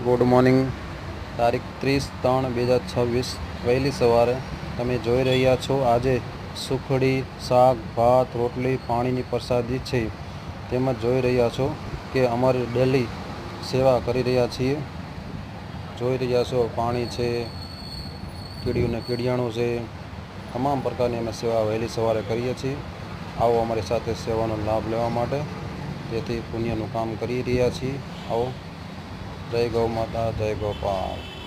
Good morning. તારીખ 30/3/2026 વહેલી સવારે તમે જોઈ રહ્યા છો. આજે સુખડી, શાક, ભાત, રોટલી, પાણીની પ્રસાદી છે. તેમજ જોઈ રહ્યા છો કે અમારી ડેલી સેવા કરી રહ્યા છીએ. જોઈ રહ્યા છો પાણી છે, કીડીઓને કીડિયાણું છે, તમામ પ્રકારની અમે સેવા વહેલી સવારે કરીએ છીએ. આવો અમારી સાથે સેવાનો લાભ લેવા માટે, જેથી પુણ્યનું કામ કરી રહ્યા છીએ. આવો. જય ગૌ માતા, જય ગોપાલ.